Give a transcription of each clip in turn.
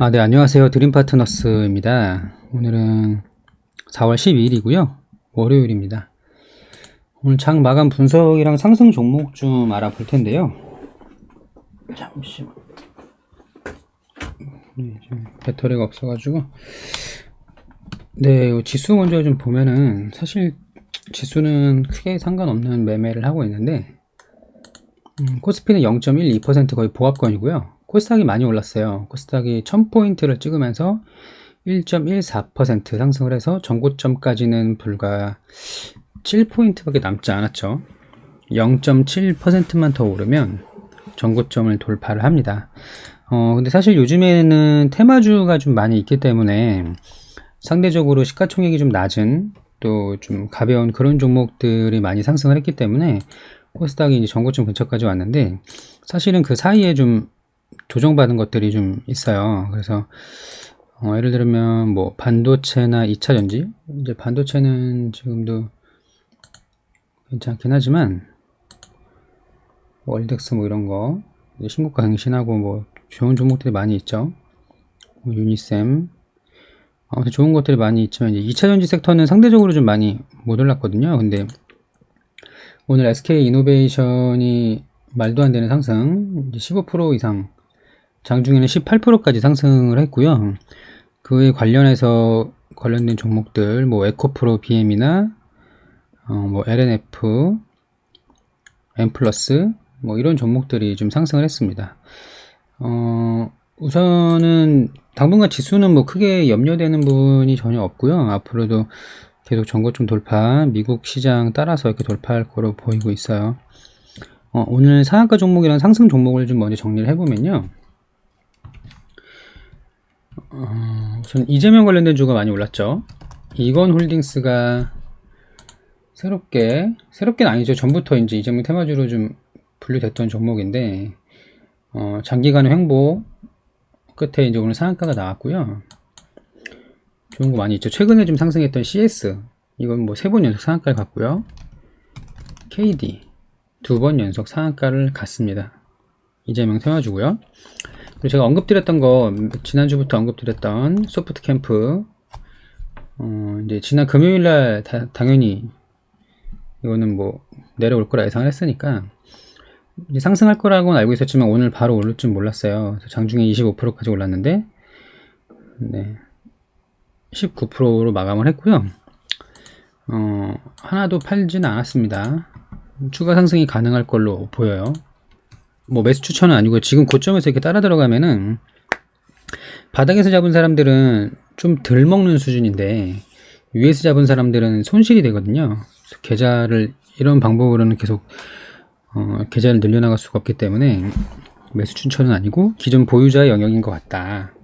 네, 안녕하세요. 드림파트너스입니다. 오늘은 4월 12일이고요. 월요일입니다. 오늘 장 마감 분석이랑 상승 종목 좀 알아볼 텐데요. 잠시만. 네, 좀 배터리가 없어가지고. 네, 지수 먼저 좀 보면은, 사실 지수는 크게 상관없는 매매를 하고 있는데, 코스피는 0.12% 거의 보합권이고요. 코스닥이 많이 올랐어요. 코스닥이 1000포인트를 찍으면서 1.14% 상승을 해서 전고점까지는 불과 7포인트밖에 남지 않았죠. 0.7%만 더 오르면 전고점을 돌파를 합니다. 근데 사실 요즘에는 테마주가 좀 많이 있기 때문에 상대적으로 시가총액이 좀 낮은 또 좀 가벼운 그런 종목들이 많이 상승을 했기 때문에 코스닥이 이제 전고점 근처까지 왔는데, 사실은 그 사이에 좀 조정받은 것들이 좀 있어요. 그래서 예를 들면 뭐 반도체나 2차전지, 이제 반도체는 지금도 괜찮긴 하지만 월덱스 뭐 이런 거 신고가 갱신하고 뭐 좋은 종목들이 많이 있죠. 유니셈, 아무튼 좋은 것들이 많이 있지만 이제 2차전지 섹터는 상대적으로 좀 많이 못 올랐거든요. 근데 오늘 SK이노베이션이 말도 안 되는 상승, 15% 이상, 장중에는 18%까지 상승을 했고요. 그에 관련해서 관련된 종목들, 뭐 에코프로 BM이나 뭐 LNF, 엠플러스, 뭐 이런 종목들이 좀 상승을 했습니다. 우선은 당분간 지수는 뭐 크게 염려되는 부분이 전혀 없고요. 앞으로도 계속 전고점 돌파, 미국 시장 따라서 이렇게 돌파할 거로 보이고 있어요. 오늘 상한가 종목이랑 상승 종목을 좀 먼저 정리를 해보면요. 우선 이재명 관련된 주가 많이 올랐죠. 이건홀딩스가 새롭게는 아니죠. 전부터 이제 이재명 테마주로 좀 분류됐던 종목인데, 장기간의 횡보 끝에 이제 오늘 상한가가 나왔고요. 좋은 거 많이 있죠. 최근에 좀 상승했던 CS, 이건 뭐 3번 연속 상한가를 갔고요. KD 2번 연속 상한가를 갔습니다. 이재명 테마주고요. 그리고 제가 언급드렸던 거, 지난주부터 언급드렸던 소프트캠프, 이제 지난 금요일날 당연히 이거는 뭐 내려올 거라 예상을 했으니까 이제 상승할 거라고는 알고 있었지만 오늘 바로 오를 줄 몰랐어요. 장중에 25%까지 올랐는데, 네, 19%로 마감을 했고요. 하나도 팔지는 않았습니다. 추가 상승이 가능할 걸로 보여요. 뭐 매수 추천은 아니고, 지금 고점에서 이렇게 따라 들어가면은 바닥에서 잡은 사람들은 좀 덜 먹는 수준인데 위에서 잡은 사람들은 손실이 되거든요. 계좌를 이런 방법으로는 계속 계좌를 늘려나갈 수가 없기 때문에 매수 추천은 아니고 기존 보유자의 영역인 것 같다.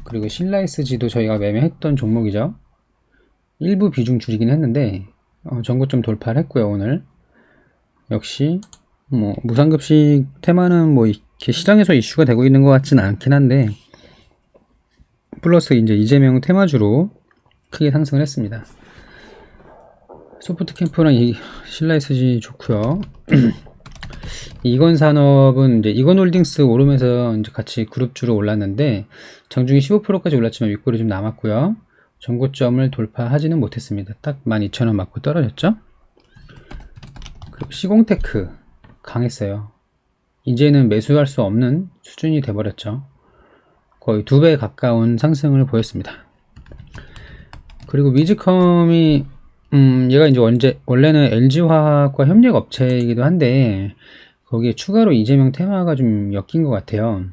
그리고 신라SG도 저희가 매매했던 종목이죠. 일부 비중 줄이긴 했는데 전고점 돌파를 했고요. 오늘 역시 뭐 무상급식 테마는 뭐 이렇게 시장에서 이슈가 되고 있는 것 같지는 않긴 한데, 플러스 이제 이재명 테마주로 크게 상승을 했습니다. 소프트캠프랑 이 신라SG 좋고요. 이건산업은 이제 이건홀딩스 오르면서 이제 같이 그룹주로 올랐는데 장중에 15%까지 올랐지만 윗골이 좀 남았고요. 전고점을 돌파하지는 못했습니다. 딱 12,000원 맞고 떨어졌죠. 그리고 시공테크 강했어요. 이제는 매수할 수 없는 수준이 돼버렸죠. 거의 2배 가까운 상승을 보였습니다. 그리고 위즈컴이 얘가 이제 원래는 LG화학과 협력 업체이기도 한데 거기에 추가로 이재명 테마가 좀 엮인 것 같아요.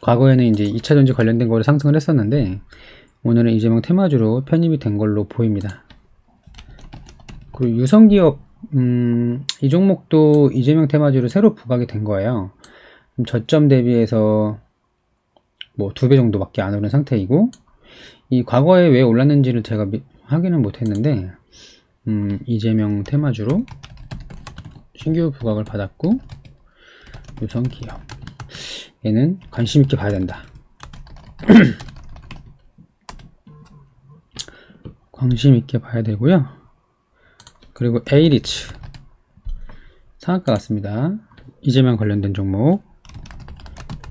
과거에는 이제 2차전지 관련된 거를 상승을 했었는데 오늘은 이재명 테마주로 편입이 된 걸로 보입니다. 그리고 유성기업, 이 종목도 이재명 테마주로 새로 부각이 된 거예요. 저점 대비해서 뭐 2배 정도밖에 안 오른 상태이고, 이 과거에 왜 올랐는지를 제가 확인은 못했는데 이재명 테마주로 신규 부각을 받았고, 유성기업 얘는 관심 있게 봐야 된다. 관심 있게 봐야 되고요. 그리고 A리츠 상한가 같습니다. 이재명 관련된 종목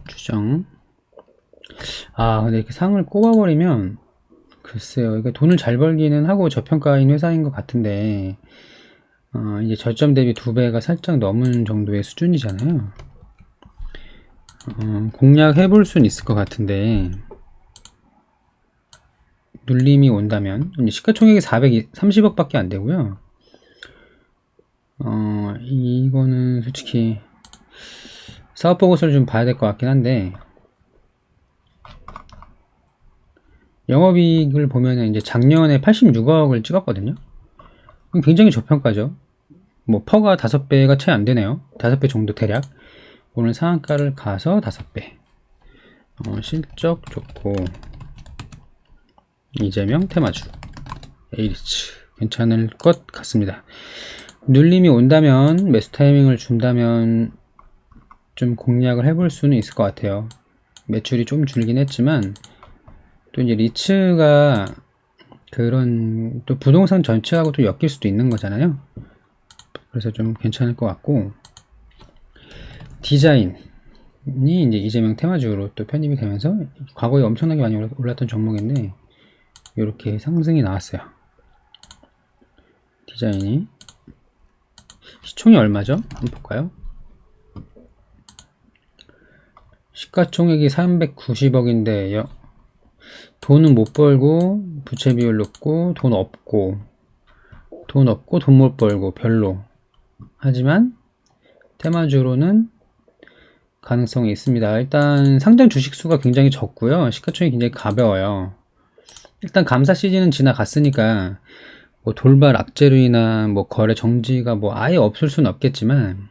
추정. 근데 이렇게 상을 꼽아버리면, 글쎄요. 이게 돈을 잘 벌기는 하고 저평가인 회사인 것 같은데, 이제 저점 대비 2배가 살짝 넘은 정도의 수준이잖아요. 공략해 볼 수는 있을 것 같은데, 눌림이 온다면, 이제 시가총액이 430억 밖에 안 되고요. 이거는 솔직히, 사업 보고서를 좀 봐야 될 것 같긴 한데, 영업이익을 보면은 이제 작년에 86억을 찍었거든요. 굉장히 저평가죠. 뭐 퍼가 5배가 채 안 되네요. 5배 정도 대략. 오늘 상한가를 가서 5배. 실적 좋고 이재명 테마주 A리츠 괜찮을 것 같습니다. 눌림이 온다면 매수 타이밍을 준다면 좀 공략을 해볼 수는 있을 것 같아요. 매출이 좀 줄긴 했지만 또 이제 리츠가 그런 또 부동산 전체하고 또 엮일 수도 있는 거잖아요. 그래서 좀 괜찮을 것 같고, 디자인이 이제 이재명 테마주로 또 편입이 되면서 과거에 엄청나게 많이 올랐던 종목인데 이렇게 상승이 나왔어요. 디자인이 시총이 얼마죠? 한번 볼까요? 시가총액이 390억인데 돈은 못 벌고 부채 비율 높고 돈 없고 돈 못 벌고 별로. 하지만 테마주로는 가능성이 있습니다. 일단 상장 주식 수가 굉장히 적고요. 시가총액이 굉장히 가벼워요. 일단 감사 시즌은 지나갔으니까 뭐 돌발 악재로이나 뭐 거래 정지가 뭐 아예 없을 수는 없겠지만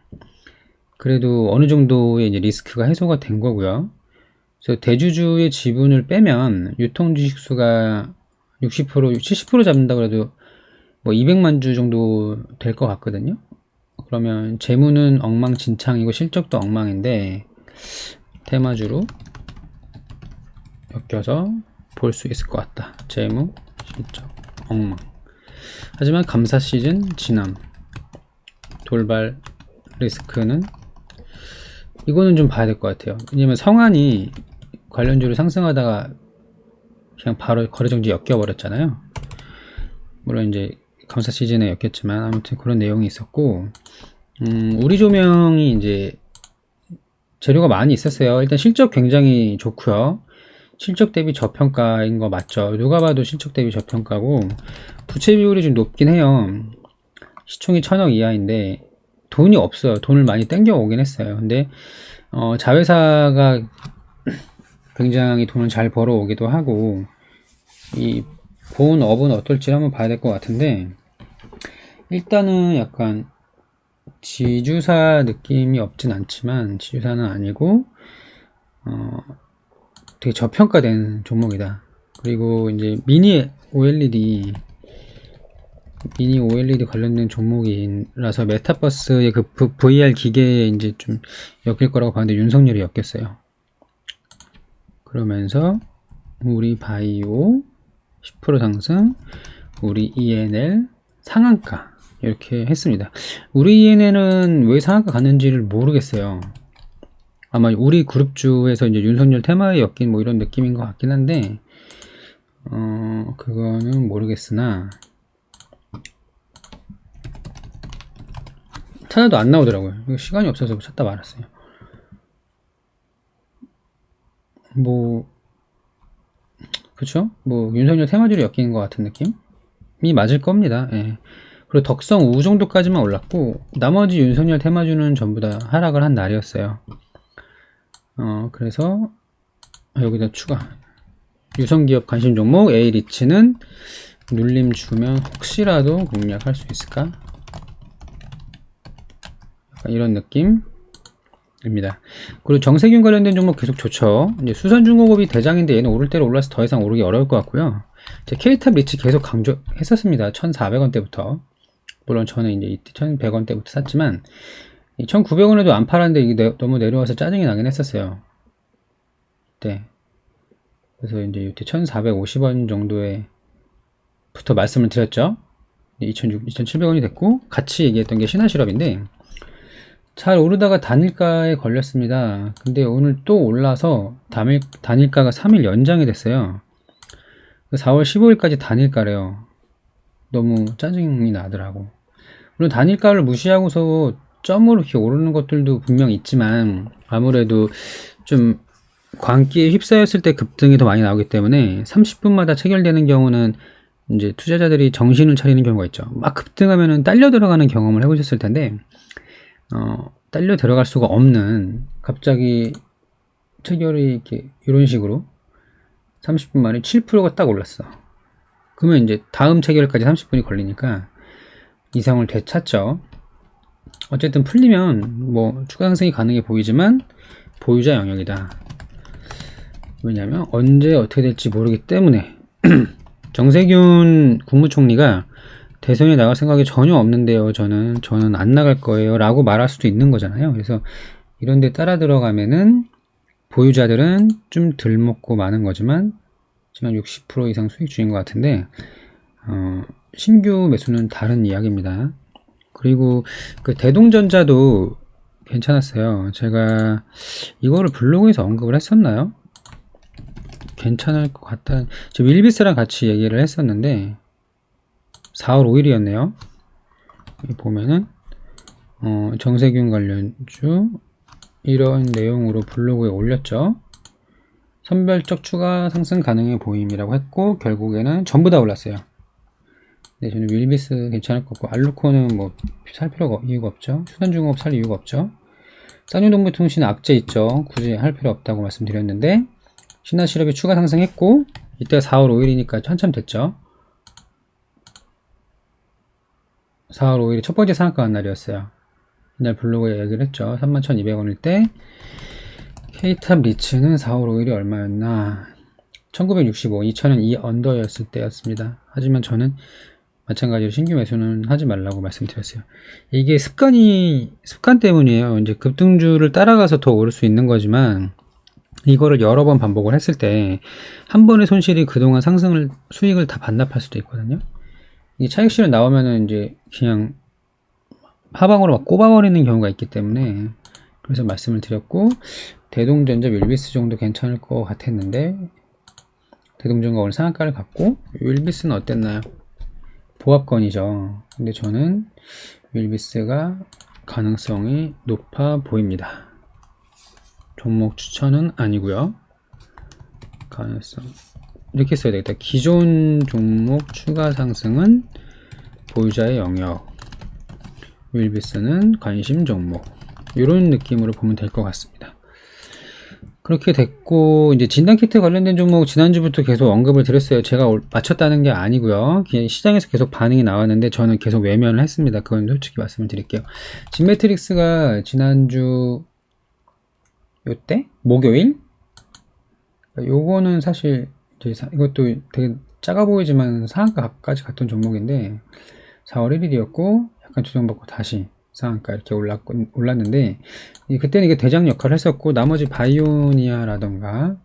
그래도 어느 정도의 이제 리스크가 해소가 된 거고요. 그래서 대주주의 지분을 빼면 유통 주식 수가 60%, 70% 잡는다 그래도 뭐 200만 주 정도 될 것 같거든요. 그러면 재무는 엉망진창이고 실적도 엉망인데 테마주로 엮여서 볼 수 있을 것 같다. 재무, 실적, 엉망. 하지만 감사 시즌 진함, 돌발 리스크는 이거는 좀 봐야 될 것 같아요. 왜냐면 성안이 관련주로 상승하다가 그냥 바로 거래정지 엮여버렸잖아요. 물론 이제 감사 시즌에 엮였지만 아무튼 그런 내용이 있었고, 우리 조명이 이제 재료가 많이 있었어요. 일단 실적 굉장히 좋고요. 실적 대비 저평가인 거 맞죠? 누가 봐도 실적 대비 저평가고 부채 비율이 좀 높긴 해요. 시총이 1000억 이하인데 돈이 없어요. 돈을 많이 땡겨 오긴 했어요. 근데 자회사가 굉장히 돈을 잘 벌어 오기도 하고 이 본업은 어떨지 한번 봐야 될 것 같은데 일단은 약간 지주사 느낌이 없진 않지만 지주사는 아니고 되게 저평가된 종목이다. 그리고 이제 미니 OLED 관련된 종목이라서 메타버스의 그 VR 기계에 이제 좀 엮일 거라고 봤는데 윤석열이 엮였어요. 그러면서 우리 바이오 10% 상승, 우리 ENL 상한가 이렇게 했습니다. 우리 ENL은 왜 상한가 갔는지를 모르겠어요. 아마 우리 그룹주에서 이제 윤석열 테마에 엮인 뭐 이런 느낌인 것 같긴 한데 그거는 모르겠으나 찾아도 안 나오더라고요. 시간이 없어서 찾다 말았어요. 뭐 그쵸? 뭐 윤석열 테마주로 엮이는 것 같은 느낌이 맞을 겁니다. 예. 그리고 덕성 우 정도까지만 올랐고 나머지 윤석열 테마주는 전부 다 하락을 한 날이었어요. 그래서 여기다 추가 유성기업 관심 종목 A리츠는 눌림 주면 혹시라도 공략할 수 있을까? 약간 이런 느낌입니다. 그리고 정세균 관련된 종목 계속 좋죠. 이제 수산중공업이 대장인데 얘는 오를 대로 올라서 더 이상 오르기 어려울 것 같고요. K탑 리츠 계속 강조했었습니다. 1,400원대부터. 물론 저는 이제 1,100원대부터 샀지만 1,900원에도 안 팔았는데 이게 너무 내려와서 짜증이 나긴 했었어요. 네. 그래서 이제 이때 1,450원 정도에 부터 말씀을 드렸죠. 2,700원이 됐고 같이 얘기했던 게 신한실업인데 잘 오르다가 단일가에 걸렸습니다. 근데 오늘 또 올라서 단일가가 3일 연장이 됐어요. 4월 15일까지 단일가래요. 너무 짜증이 나더라고. 물론 단일가를 무시하고서 점으로 이렇게 오르는 것들도 분명 있지만 아무래도 좀 광기에 휩싸였을 때 급등이 더 많이 나오기 때문에 30분마다 체결되는 경우는 이제 투자자들이 정신을 차리는 경우가 있죠. 막 급등하면은 딸려 들어가는 경험을 해보셨을 텐데 딸려 들어갈 수가 없는 갑자기 체결이 이렇게 이런 식으로 30분 만에 7%가 딱 올랐어. 그러면 이제 다음 체결까지 30분이 걸리니까 이상을 되찾죠. 어쨌든 풀리면 뭐 추가 상승이 가능해 보이지만 보유자 영역이다. 왜냐면 언제 어떻게 될지 모르기 때문에 정세균 국무총리가 대선에 나갈 생각이 전혀 없는데요. 저는 안 나갈 거예요. 라고 말할 수도 있는 거잖아요. 그래서 이런 데 따라 들어가면은 보유자들은 좀 덜 먹고 마는 거지만 지금 60% 이상 수익 중인 것 같은데 신규 매수는 다른 이야기입니다. 그리고 그 대동전자도 괜찮았어요. 제가 이거를 블로그에서 언급을 했었나요? 괜찮을 것 같다는, 지금 윌비스랑 같이 얘기를 했었는데 4월 5일이었네요. 여기 보면은 정세균 관련주 이런 내용으로 블로그에 올렸죠. 선별적 추가 상승 가능해 보임이라고 했고 결국에는 전부 다 올랐어요. 네, 저는 윌비스 괜찮을 것 같고 알루코는 뭐 살 이유가 없죠. 수산중공업 살 이유가 없죠. 쌍용동부통신 악재 있죠. 굳이 할 필요 없다고 말씀드렸는데 신한실업이 추가 상승했고 이때가 4월 5일이니까 한참 됐죠. 4월 5일이 첫 번째 상한가 간 날이었어요. 이날 블로그에 얘기를 했죠. 31,200원일 때 K탑 리츠는 4월 5일이 얼마였나 1965, 2000은 이 언더였을 때였습니다. 하지만 저는 마찬가지로 신규 매수는 하지 말라고 말씀드렸어요. 이게 습관 때문이에요. 이제 급등주를 따라가서 더 오를 수 있는 거지만 이거를 여러 번 반복을 했을 때 한 번의 손실이 그동안 수익을 다 반납할 수도 있거든요. 이 차익실현 나오면은 이제 그냥 하방으로 막 꼽아버리는 경우가 있기 때문에 그래서 말씀을 드렸고 대동전자 윌비스 정도 괜찮을 것 같았는데 대동전자 오늘 상한가를 갖고 윌비스는 어땠나요? 보합권이죠. 근데 저는 윌비스가 가능성이 높아 보입니다. 종목 추천은 아니고요. 가능성 이렇게 써야 되겠다. 기존 종목 추가 상승은 보유자의 영역, 윌비스는 관심 종목 이런 느낌으로 보면 될 것 같습니다. 그렇게 됐고 이제 진단키트 관련된 종목 지난주부터 계속 언급을 드렸어요. 제가 맞췄다는 게 아니고요. 그냥 시장에서 계속 반응이 나왔는데 저는 계속 외면을 했습니다. 그건 솔직히 말씀을 드릴게요. 진매트릭스가 지난주 요때 목요일 요거는 사실 이것도 되게 작아 보이지만 상한가까지 갔던 종목인데 4월 1일이었고 약간 조정받고 다시 상한가 이렇게 올랐는데 그때는 이게 대장 역할을 했었고 나머지 바이오니아라던가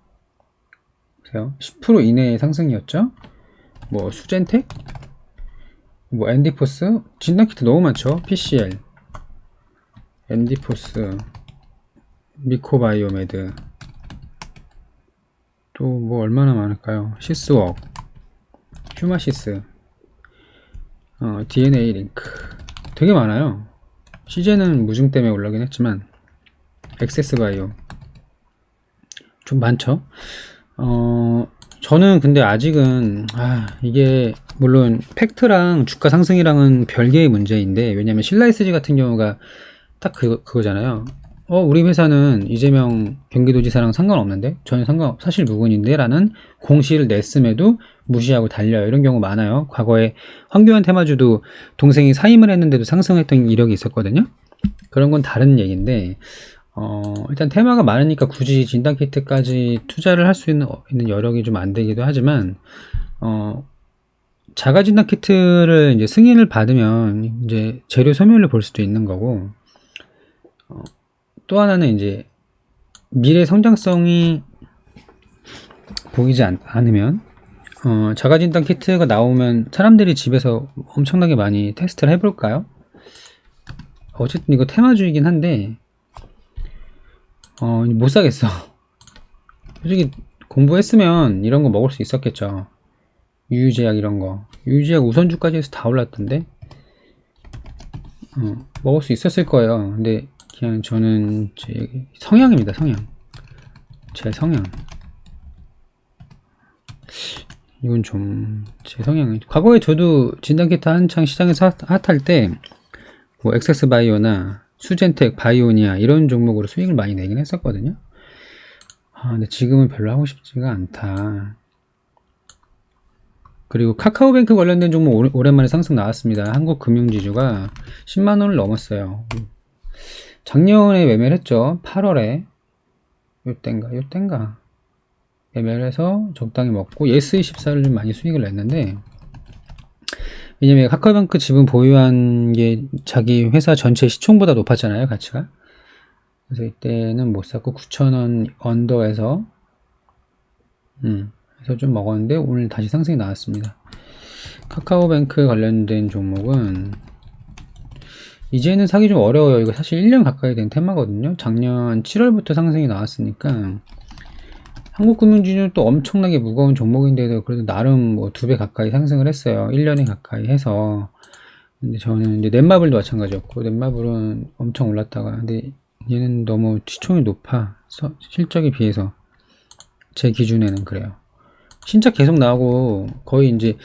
10% 이내의 상승이었죠. 뭐 수젠텍, 뭐 엔디포스, 진단키트 너무 많죠. PCL, 엔디포스, 미코바이오메드 또 뭐 얼마나 많을까요? 시스웍, 휴마시스, DNA 링크 되게 많아요. 시제는 무중 때문에 올라긴 했지만 액세스바이오 좀 많죠. 저는 근데 아직은 이게 물론 팩트랑 주가 상승이랑은 별개의 문제인데 왜냐면 신라이스지 같은 경우가 딱 그거잖아요. 우리 회사는 이재명 경기도지사랑 상관없는데 저는 사실 무근인데 라는 공시를 냈음에도 무시하고 달려요. 이런 경우 많아요. 과거에 황교안 테마주도 동생이 사임을 했는데도 상승했던 이력이 있었거든요. 그런 건 다른 얘기인데 일단 테마가 많으니까 굳이 진단키트까지 투자를 할 수 있는 여력이 좀 안 되기도 하지만 자가 진단키트를 이제 승인을 받으면 이제 재료 소멸을 볼 수도 있는 거고 또 하나는 이제 미래 성장성이 보이지 않으면 자가진단 키트가 나오면 사람들이 집에서 엄청나게 많이 테스트를 해볼까요? 어쨌든 이거 테마주이긴 한데 못 사겠어. 솔직히 공부했으면 이런 거 먹을 수 있었겠죠. 유유제약 이런 거. 유유제약 우선주까지 해서 다 올랐던데 먹을 수 있었을 거예요. 근데 그냥 저는 제 성향입니다. 성향. 제 성향. 이건 좀 제 성향. 과거에 저도 진단키트 한창 시장에서 핫할 때 뭐 엑세스 바이오나 수젠텍, 바이오니아 이런 종목으로 수익을 많이 내긴 했었거든요. 근데 지금은 별로 하고 싶지가 않다. 그리고 카카오뱅크 관련된 종목 오랜만에 상승 나왔습니다. 한국금융지주가 10만원을 넘었어요. 작년에 매매를 했죠. 8월에 요땐가 매매를 해서 적당히 먹고 예스24를 좀 많이 수익을 냈는데, 왜냐면 카카오뱅크 지분 보유한 게 자기 회사 전체 시총보다 높았잖아요, 가치가. 그래서 이때는 못 샀고 9,000원 언더에서 그래서 좀 먹었는데 오늘 다시 상승이 나왔습니다. 카카오뱅크 관련된 종목은 이제는 사기 좀 어려워요. 이거 사실 1년 가까이 된 테마거든요. 작년 7월부터 상승이 나왔으니까. 한국금융지주는 또 엄청나게 무거운 종목인데도 그래도 나름 뭐 2배 가까이 상승을 했어요. 1년에 가까이 해서. 근데 저는 이제 넷마블도 마찬가지였고, 넷마블은 엄청 올랐다가, 근데 얘는 너무 시총이 높아. 실적에 비해서. 제 기준에는 그래요. 신작 계속 나오고, 거의 이제,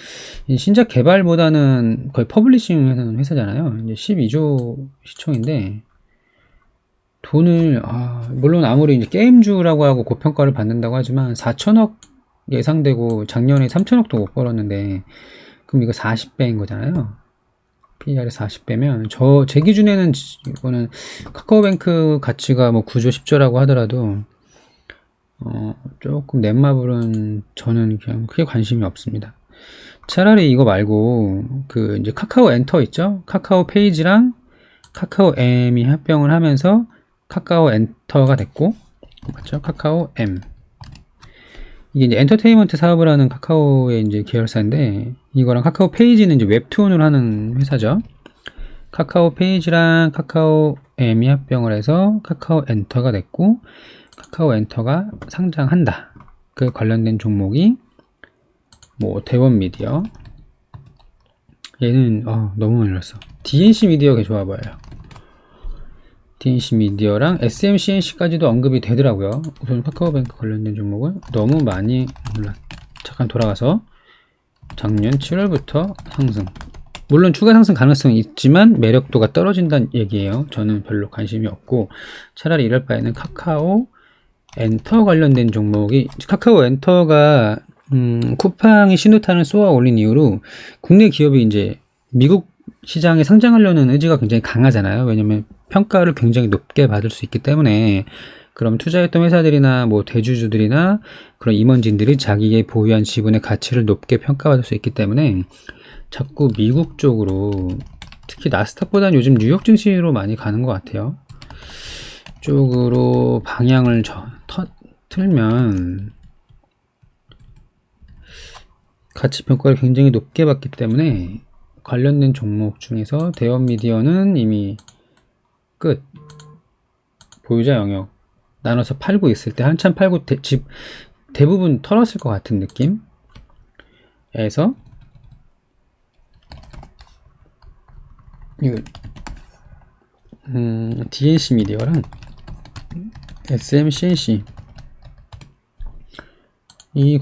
신작 개발보다는 거의 퍼블리싱 하는 회사잖아요. 이제 12조 시총인데, 돈을, 물론 아무리 이제 게임주라고 하고 고평가를 받는다고 하지만 4천억 예상되고 작년에 3천억도 못 벌었는데, 그럼 이거 40배인 거잖아요. PER이 40배면, 제 기준에는 이거는 카카오뱅크 가치가 뭐 9조, 10조라고 하더라도, 조금 넷마블은 저는 그냥 크게 관심이 없습니다. 차라리 이거 말고, 이제 카카오 엔터 있죠? 카카오 페이지랑 카카오 M이 합병을 하면서 카카오 엔터가 됐고, 맞죠? 카카오 M. 이게 이제 엔터테인먼트 사업을 하는 카카오의 이제 계열사인데, 이거랑 카카오 페이지는 이제 웹툰을 하는 회사죠. 카카오 페이지랑 카카오 M이 합병을 해서 카카오 엔터가 됐고, 카카오 엔터가 상장한다. 그 관련된 종목이 뭐 대원 미디어. 얘는 너무 많이 올랐어. DNC 미디어가 좋아 보여요. DNC 미디어랑 SMCNC까지도 언급이 되더라고요. 우선 카카오뱅크 관련된 종목은 너무 많이 잠깐 돌아가서 작년 7월부터 상승. 물론 추가 상승 가능성이 있지만 매력도가 떨어진다는 얘기예요. 저는 별로 관심이 없고, 차라리 이럴 바에는 카카오 엔터 관련된 종목이, 카카오 엔터가 쿠팡이 신호탄을 쏘아 올린 이후로 국내 기업이 이제 미국 시장에 상장하려는 의지가 굉장히 강하잖아요. 왜냐면 평가를 굉장히 높게 받을 수 있기 때문에. 그럼 투자했던 회사들이나 뭐 대주주들이나 그런 임원진들이 자기의 보유한 지분의 가치를 높게 평가받을 수 있기 때문에 자꾸 미국 쪽으로, 특히 나스닥보다는 요즘 뉴욕 증시로 많이 가는 것 같아요. 쪽으로 방향을 틀면 가치 평가를 굉장히 높게 받기 때문에 관련된 종목 중에서 대원 미디어는 이미 끝. 보유자 영역 나눠서 팔고 있을 때 한참 팔고 대부분 털었을 것 같은 느낌에서 DNC 미디어랑 SMCNC 이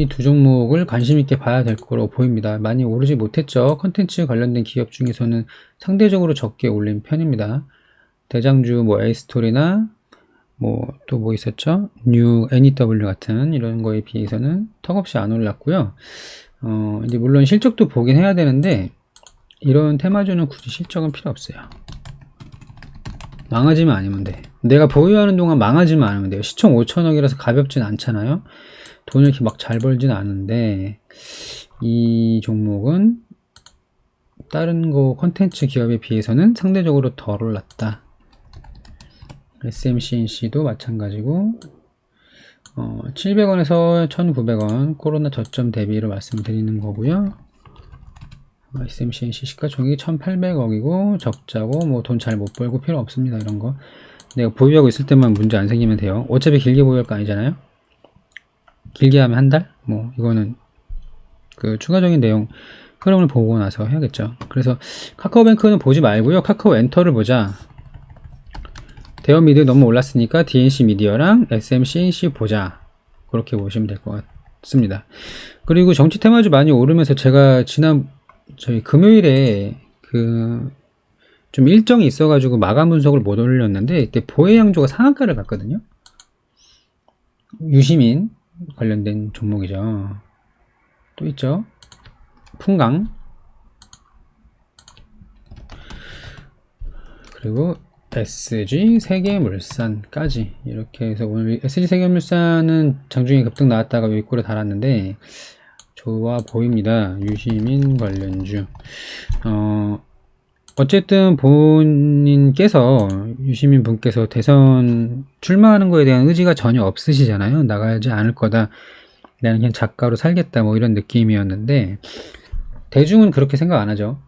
두 종목을 관심 있게 봐야 될 거로 보입니다. 많이 오르지 못했죠. 컨텐츠 관련된 기업 중에서는 상대적으로 적게 올린 편입니다. 대장주 뭐 A스토리나 뭐 또 뭐 있었죠? 뉴 NEW 같은 이런 거에 비해서는 턱없이 안 올랐고요. 이제 물론 실적도 보긴 해야 되는데 이런 테마주는 굳이 실적은 필요 없어요. 망하지만 않으면 돼. 내가 보유하는 동안 망하지만 않으면 돼요. 시총 5천억이라서 가볍진 않잖아요. 돈을 이렇게 막 잘 벌진 않은데, 이 종목은 다른 거 컨텐츠 기업에 비해서는 상대적으로 덜 올랐다. SMCNC도 마찬가지고 700원에서 1900원 코로나 저점 대비로 말씀드리는 거고요. SMCNC 시가총액이 1800억이고 적자고 뭐 돈 잘 못 벌고 필요 없습니다. 이런 거 내가 보유하고 있을 때만 문제 안 생기면 돼요. 어차피 길게 보유할 거 아니잖아요. 길게 하면 한 달? 뭐 이거는 그 추가적인 내용 흐름을 보고 나서 해야겠죠. 그래서 카카오뱅크는 보지 말고요. 카카오 엔터를 보자. 대원미디어 너무 올랐으니까 DNC 미디어랑 SMCNC 보자. 그렇게 보시면 될 것 같습니다. 그리고 정치 테마주 많이 오르면서 제가 저희 금요일에 좀 일정이 있어가지고 마감 분석을 못 올렸는데 이때 보혜양조가 상한가를 갔거든요. 유시민 관련된 종목이죠. 또 있죠. 풍강, 그리고 SG 세계물산까지 이렇게 해서 오늘 SG 세계물산은 장중에 급등 나왔다가 윗골에 달았는데 좋아 보입니다. 유시민 관련주. 어쨌든 본인께서 유시민 분께서 대선 출마하는 거에 대한 의지가 전혀 없으시잖아요. 나가지 않을 거다. 나는 그냥 작가로 살겠다. 뭐 이런 느낌이었는데 대중은 그렇게 생각 안 하죠.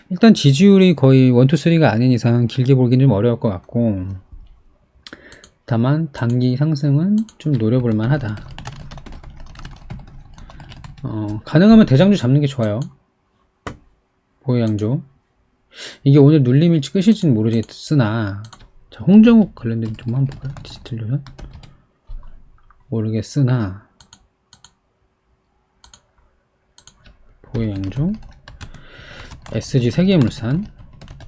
일단 지지율이 거의 1, 2, 3가 아닌 이상 길게 보기는 좀 어려울 것 같고 다만 단기 상승은 좀 노려볼 만하다. 가능하면 대장주 잡는 게 좋아요. 보혜양조. 이게 오늘 눌림일지 끝일지는 모르겠으나 자, 홍정욱 관련된 좀 한번 볼까요? 디지털 요선 모르겠으나 보혜양조, SG 세계물산,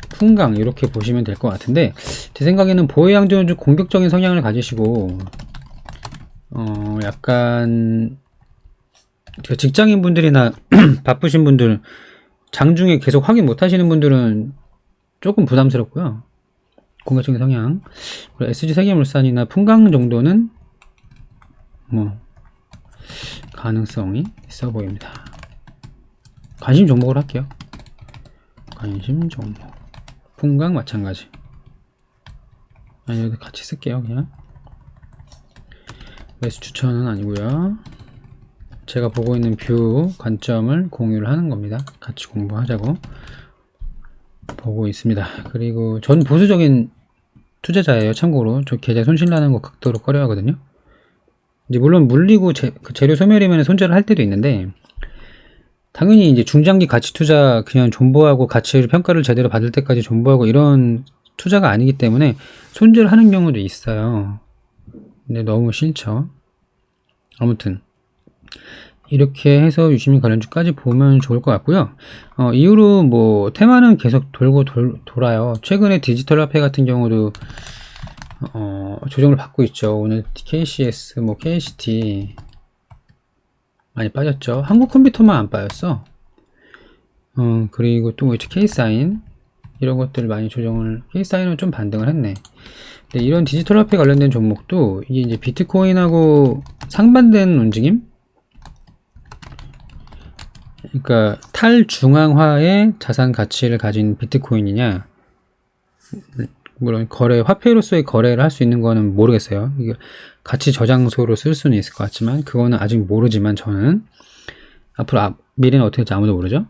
풍강 이렇게 보시면 될 것 같은데 제 생각에는 보혜양조는 좀 공격적인 성향을 가지시고 약간 직장인 분들이나 바쁘신 분들 장중에 계속 확인 못 하시는 분들은 조금 부담스럽고요. 공격적인 성향. 그리고 SG 세계물산이나 풍강 정도는 뭐 가능성이 있어 보입니다. 관심 종목으로 할게요. 관심 종목. 풍강 마찬가지. 아니, 여기 같이 쓸게요, 그냥. 매수 추천은 아니고요. 제가 보고 있는 뷰 관점을 공유를 하는 겁니다. 같이 공부하자고 보고 있습니다. 그리고 전 보수적인 투자자예요. 참고로 저 계좌 손실나는 거 극도로 꺼려하거든요. 이제 물론 물리고 재료 소멸이면 손절을 할 때도 있는데 당연히 이제 중장기 가치 투자 그냥 존버하고 가치 평가를 제대로 받을 때까지 존버하고 이런 투자가 아니기 때문에 손절하는 경우도 있어요. 근데 너무 싫죠. 아무튼 이렇게 해서 유시민 관련주까지 보면 좋을 것 같고요. 이후로 뭐 테마는 계속 돌고 돌아요. 최근에 디지털 화폐 같은 경우도 조정을 받고 있죠. 오늘 KCS, 뭐 KCT 많이 빠졌죠. 한국 컴퓨터만 안 빠졌어. 그리고 또 뭐 있죠. K사인 이런 것들 많이 조정을, K사인은 좀 반등을 했네. 근데 이런 디지털 화폐 관련된 종목도 이게 이제 비트코인하고 상반된 움직임? 그러니까 탈중앙화의 자산 가치를 가진 비트코인이냐, 물론 화폐로서의 거래를 할 수 있는 거는 모르겠어요. 이게 가치 저장소로 쓸 수는 있을 것 같지만 그거는 아직 모르지만 저는 앞으로 미래는 어떻게 될지 아무도 모르죠.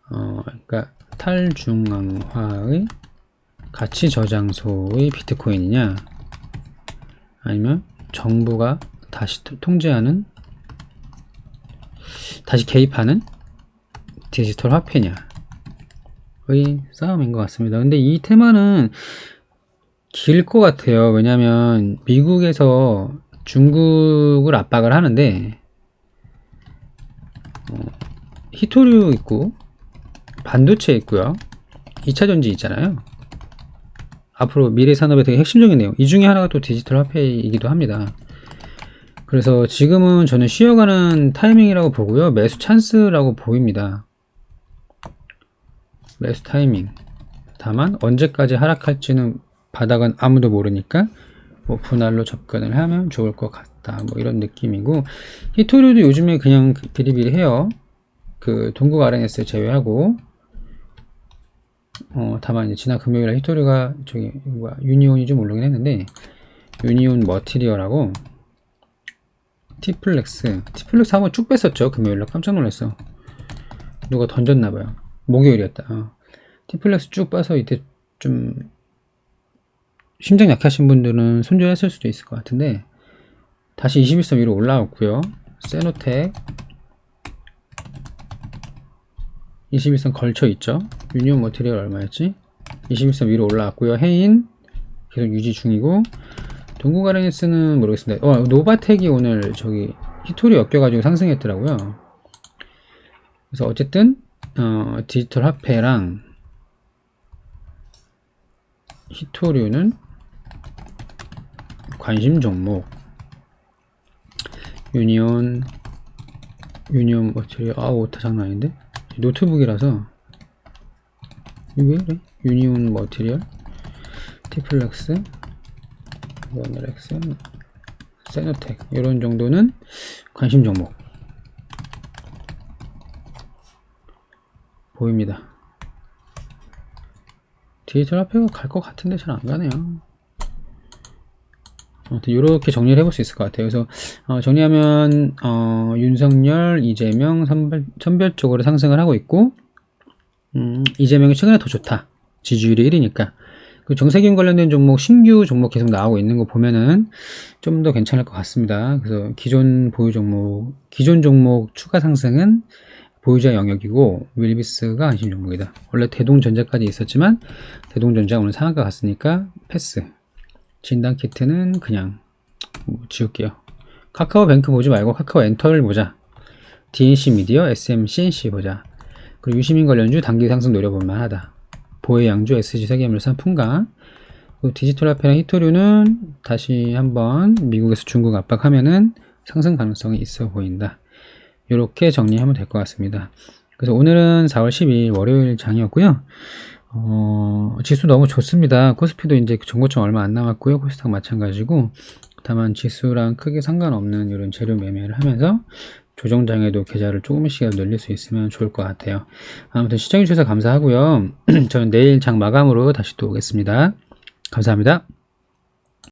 그러니까 탈중앙화의 가치 저장소의 비트코인이냐, 아니면 정부가 다시 통제하는, 다시 개입하는 디지털 화폐냐의 싸움인 것 같습니다. 근데 이 테마는 길 것 같아요. 왜냐하면 미국에서 중국을 압박을 하는데 히토류 있고 반도체 있고요, 2차전지 있잖아요. 앞으로 미래 산업의 되게 핵심적인 내용, 이 중에 하나가 또 디지털 화폐이기도 합니다. 그래서 지금은 저는 쉬어가는 타이밍이라고 보고요. 매수 찬스라고 보입니다. 매수 타이밍. 다만 언제까지 하락할지는 바닥은 아무도 모르니까 뭐 분할로 접근을 하면 좋을 것 같다. 뭐 이런 느낌이고, 히토류도 요즘에 그냥 비리비리해요. 그 동국 RNS 제외하고. 다만 이제 지난 금요일에 히토류가 유니온이 좀 오르긴 했는데, 유니온 머티리얼하고 티플렉스 한번 쭉 뺐었죠. 금요일날 깜짝 놀랐어. 누가 던졌나봐요. 목요일이었다. 티플렉스 쭉 빠서 이때 좀 심장 약하신 분들은 손절했을 수도 있을 것 같은데 다시 21선 위로 올라왔고요. 세노텍 21선 걸쳐 있죠. 유니온 머티리얼 얼마였지? 21선 위로 올라왔고요. 해인 계속 유지 중이고, 동구가레니스는 모르겠습니다. 노바텍이 오늘 저기 히토리 엮여가지고 상승했더라고요. 그래서 어쨌든 디지털 화폐랑 히토류는 관심 종목. 유니온 머티리얼 오타 장난 아닌데? 노트북이라서 이게 왜 이래? 유니온 머티리얼, 티플렉스, 원렉스, 세노텍 이런 정도는 관심 종목 보입니다. 디지털 화폐가 갈 것 같은데 잘 안 가네요. 아무튼 이렇게 정리를 해볼 수 있을 것 같아요. 그래서 정리하면 윤석열, 이재명 선별적으로 상승을 하고 있고, 이재명이 최근에 더 좋다. 지지율이 1위니까. 그 정세균 관련된 종목, 신규 종목 계속 나오고 있는 거 보면은 좀 더 괜찮을 것 같습니다. 그래서 기존 종목 추가 상승은 보유자 영역이고, 윌비스가 관심 종목이다. 원래 대동전자까지 있었지만 대동전자 오늘 상한가 갔으니까 패스. 진단키트는 그냥 지울게요. 카카오뱅크 보지 말고 카카오엔터를 보자. DNC 미디어, SM, CNC 보자. 그리고 유시민 관련주 단기 상승 노려볼만 하다. 보혜양주, SG 세계물산, 풍강. 그리고 디지털 화폐랑 히토류는 다시 한번 미국에서 중국 압박하면은 상승 가능성이 있어 보인다. 이렇게 정리하면 될 것 같습니다. 그래서 오늘은 4월 12일 월요일 장이었고요. 지수 너무 좋습니다. 코스피도 이제 정고점 얼마 안 남았고요. 코스닥 마찬가지고, 다만 지수랑 크게 상관없는 이런 재료 매매를 하면서 조정장에도 계좌를 조금씩이라도 늘릴 수 있으면 좋을 것 같아요. 아무튼 시청해주셔서 감사하고요. 저는 내일 장 마감으로 다시 또 오겠습니다. 감사합니다.